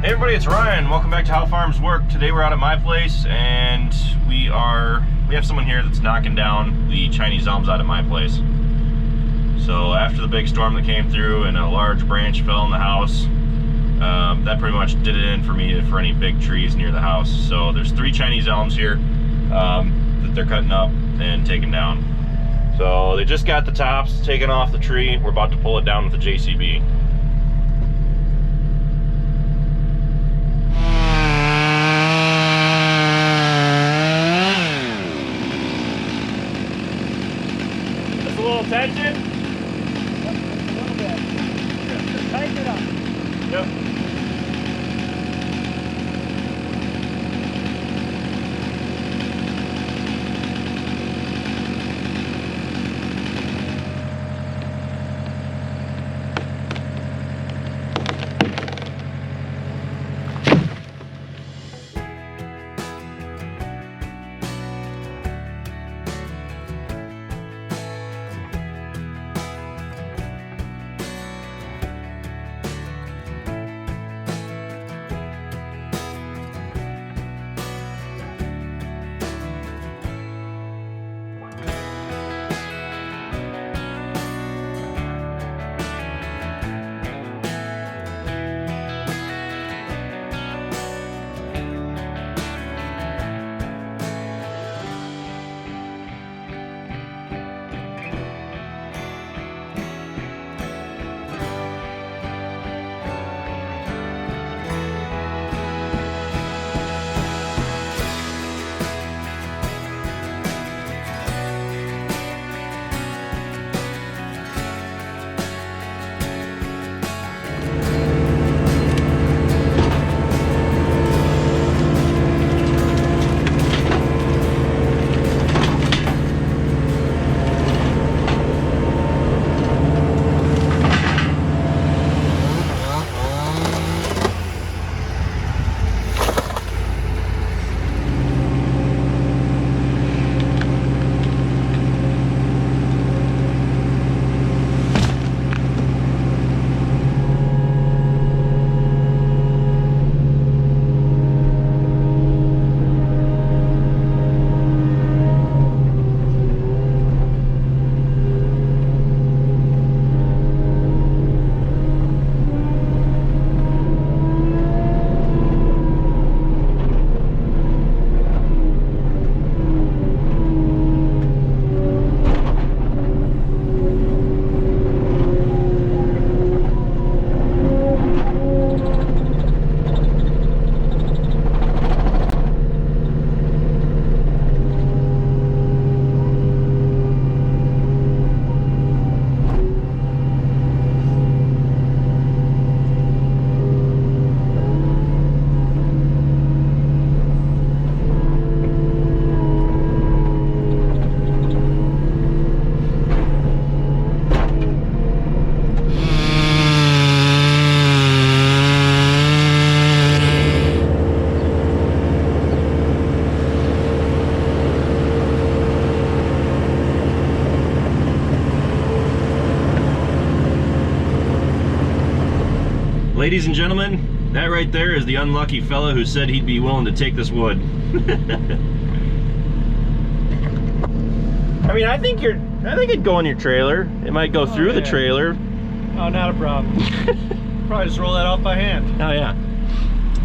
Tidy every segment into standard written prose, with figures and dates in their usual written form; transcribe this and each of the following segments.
Hey everybody, it's Ryan. Welcome back to How Farms Work. Today we're out at my place and we have someone here that's knocking down the Chinese elms out of my place. So after the big storm that came through and a large branch fell in the house, that pretty much did it in for me for any big trees near the house. So there's 3 Chinese elms here that they're cutting up and taking down. So they just got the tops taken off the tree. We're about to pull it down with the JCB. Tension? A little bit. Just tighten it up. Yep. Ladies and gentlemen, that right there is the unlucky fella who said he'd be willing to take this wood. I mean, I think it'd go in your trailer. It might go through the trailer. Oh, not a problem. Probably just roll that off by hand. Oh yeah.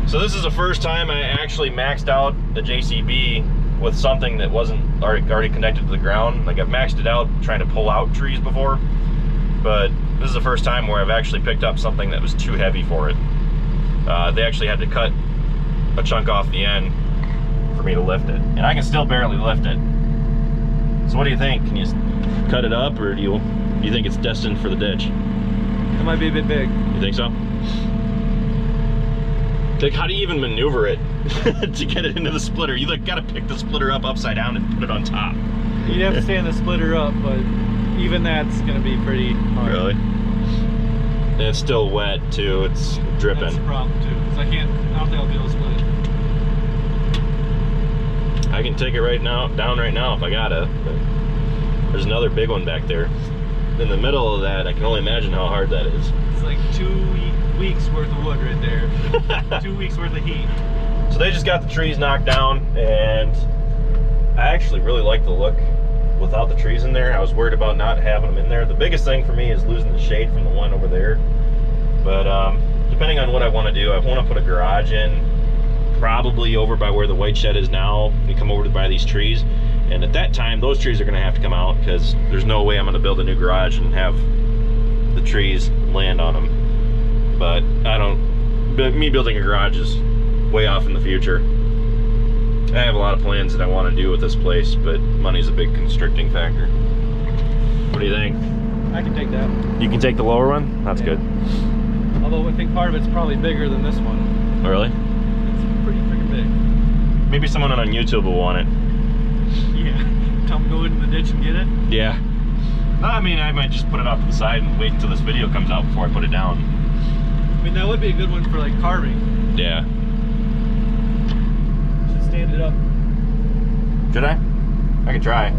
So this is the first time I actually maxed out the JCB with something that wasn't already connected to the ground. Like I've maxed it out trying to pull out trees before, but this is the first time where I've actually picked up something that was too heavy for it. They actually had to cut a chunk off the end for me to lift it, and I can still barely lift it. So what do you think? Can you cut it up, or do you think it's destined for the ditch? It might be a bit big. You think so? Like, how do you even maneuver it to get it into the splitter? You like gotta pick the splitter up upside down and put it on top. You'd have to stand the splitter up, but even that's gonna be pretty hard. Really? And it's still wet too. It's dripping. That's the problem too. Cause I don't think I'll be able to split it. I can take it down right now if I gotta. But there's another big one back there. In the middle of that, I can only imagine how hard that is. It's like 2 weeks worth of wood right there. 2 weeks worth of heat. So they just got the trees knocked down, and I actually really like the look without the trees in there. I was worried about not having them in there. The biggest thing for me is losing the shade from the one over there. But depending on what I want to do, I want to put a garage in, probably over by where the white shed is now. You come over to by these trees, and at that time those trees are going to have to come out, because there's no way I'm going to build a new garage and have the trees land on them. But me building a garage is way off in the future. I have a lot of plans that I want to do with this place, but money's a big constricting factor. What do you think? I can take that. You can take the lower one? That's good. Although I think part of it's probably bigger than this one. Oh, really? It's pretty freaking big. Maybe someone on YouTube will want it. Yeah. Tell them go in the ditch and get it? Yeah. I mean, I might just put it off to the side and wait until this video comes out before I put it down. I mean, that would be a good one for like carving. Yeah. Should stand it up. Should I? I can try.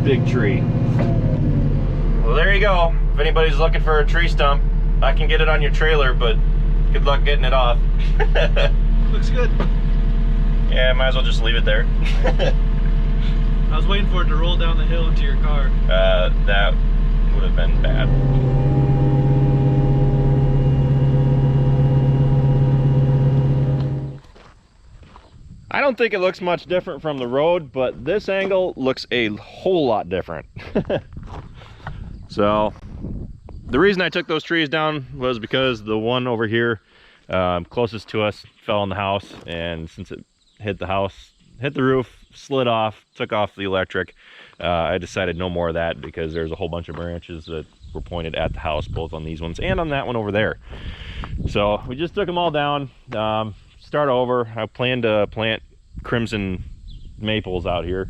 Big tree. Well, there you go. If anybody's looking for a tree stump, I can get it on your trailer, but good luck getting it off. Looks good. Yeah, might as well just leave it there. I was waiting for it to roll down the hill into your car. That would have been bad. I don't think it looks much different from the road, but this angle looks a whole lot different. So the reason I took those trees down was because the one over here closest to us fell on the house, and since it hit the house, hit the roof, slid off, took off the electric, I decided no more of that, because there's a whole bunch of branches that were pointed at the house, both on these ones and on that one over there. So we just took them all down. Start over. I plan to plant crimson maples out here,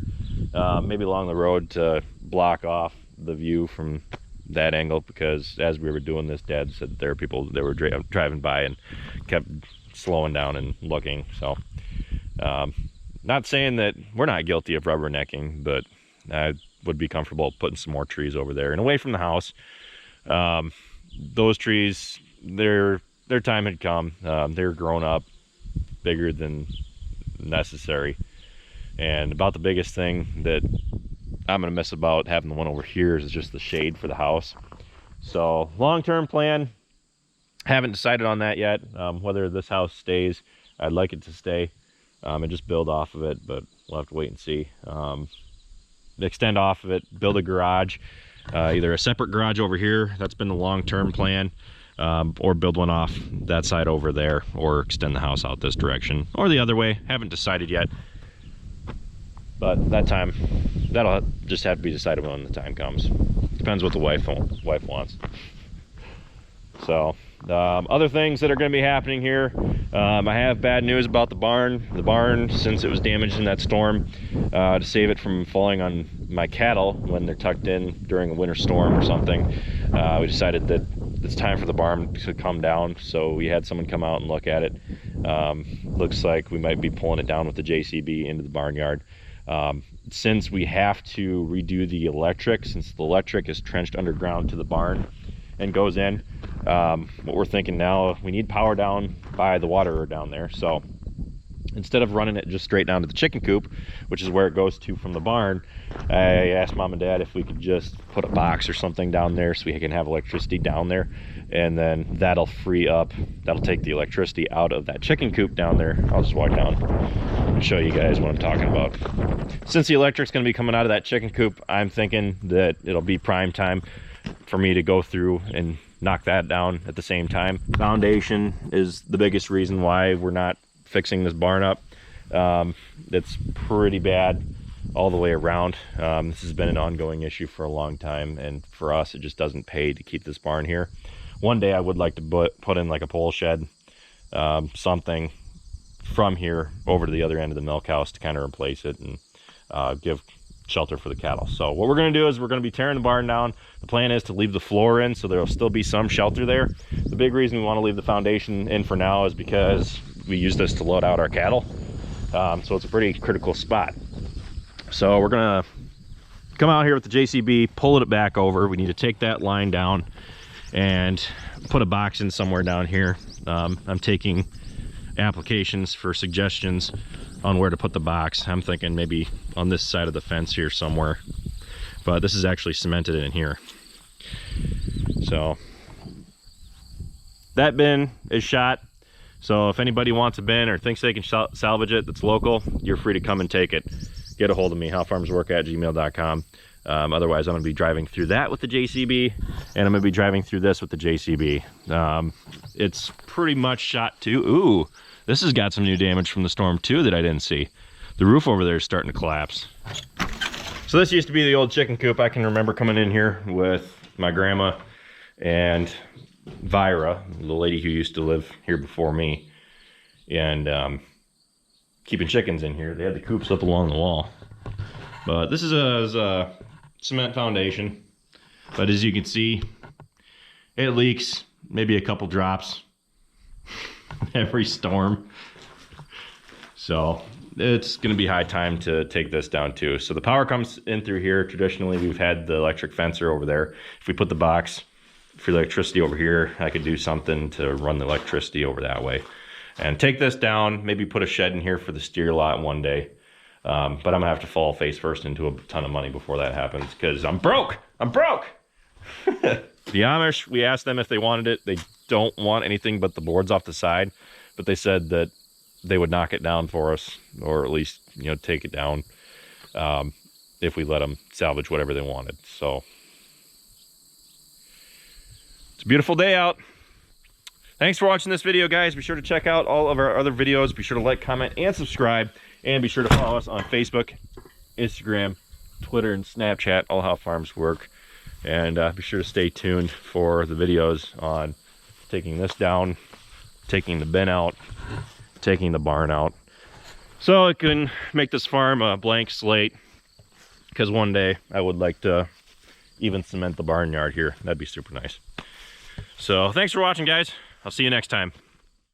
maybe along the road, to block off the view from that angle, because as we were doing this, Dad said there were people that were driving by and kept slowing down and looking. So not saying that we're not guilty of rubbernecking, but I would be comfortable putting some more trees over there and away from the house. Those trees, their time had come. They're grown up, bigger than necessary, and about the biggest thing that I'm gonna miss about having the one over here is just the shade for the house. So long-term plan, haven't decided on that yet. Whether this house stays, I'd like it to stay, and just build off of it, but we'll have to wait and see. Extend off of it, build a garage, either a separate garage over here, that's been the long-term plan, or build one off that side over there, or extend the house out this direction, or the other way. Haven't decided yet, but that'll just have to be decided when the time comes. Depends what the wife wants. So other things that are going to be happening here, I have bad news about the barn. Since it was damaged in that storm, to save it from falling on my cattle when they're tucked in during a winter storm or something, we decided that it's time for the barn to come down. So we had someone come out and look at it. Looks like we might be pulling it down with the JCB into the barnyard. Since we have to redo the electric, since the electric is trenched underground to the barn and goes in, what we're thinking now, we need power down by the water down there. So instead of running it just straight down to the chicken coop, which is where it goes to from the barn, I asked Mom and Dad if we could just put a box or something down there so we can have electricity down there, and then that'll take the electricity out of that chicken coop down there. I'll just walk down and show you guys what I'm talking about. Since the electric's going to be coming out of that chicken coop, I'm thinking that it'll be prime time for me to go through and knock that down at the same time. Foundation is the biggest reason why we're not fixing this barn up. It's pretty bad. all the way around. This has been an ongoing issue for a long time, and for us it just doesn't pay to keep this barn here. One day I would like to put in like a pole shed, something from here over to the other end of the milk house to kind of replace it and give shelter for the cattle. So what we're going to do is we're going to be tearing the barn down. The plan is to leave the floor in, so there'll still be some shelter there. The big reason we want to leave the foundation in for now is because we use this to load out our cattle. So it's a pretty critical spot. So we're gonna come out here with the JCB, pull it back over. We need to take that line down and put a box in somewhere down here. I'm taking applications for suggestions on where to put the box. I'm thinking maybe on this side of the fence here somewhere, but this is actually cemented in here. So that bin is shot. So if anybody wants a bin or thinks they can salvage it that's local, you're free to come and take it. Get a hold of me, howfarmswork@gmail.com. Otherwise, I'm going to be driving through that with the JCB, and I'm going to be driving through this with the JCB. It's pretty much shot too. Ooh, this has got some new damage from the storm too that I didn't see. The roof over there is starting to collapse. So this used to be the old chicken coop. I can remember coming in here with my grandma and Vira, the lady who used to live here before me, and keeping chickens in here. They had the coops up along the wall. But this is a cement foundation. But as you can see, it leaks maybe a couple drops every storm. So it's going to be high time to take this down too. So the power comes in through here. Traditionally, we've had the electric fencer over there. If we put the box for the electricity over here, I could do something to run the electricity over that way. And take this down, maybe put a shed in here for the steer lot one day. But I'm gonna have to fall face first into a ton of money before that happens, because I'm broke. I'm broke. The Amish, we asked them if they wanted it. They don't want anything but the boards off the side, but they said that they would knock it down for us, or at least, you know, take it down if we let them salvage whatever they wanted. So it's a beautiful day out. Thanks for watching this video, guys. Be sure to check out all of our other videos. Be sure to like, comment, and subscribe. And be sure to follow us on Facebook, Instagram, Twitter, and Snapchat, all How Farms Work. And be sure to stay tuned for the videos on taking this down, taking the bin out, taking the barn out, so it can make this farm a blank slate. Because one day I would like to even cement the barnyard here. That'd be super nice. So thanks for watching, guys. I'll see you next time.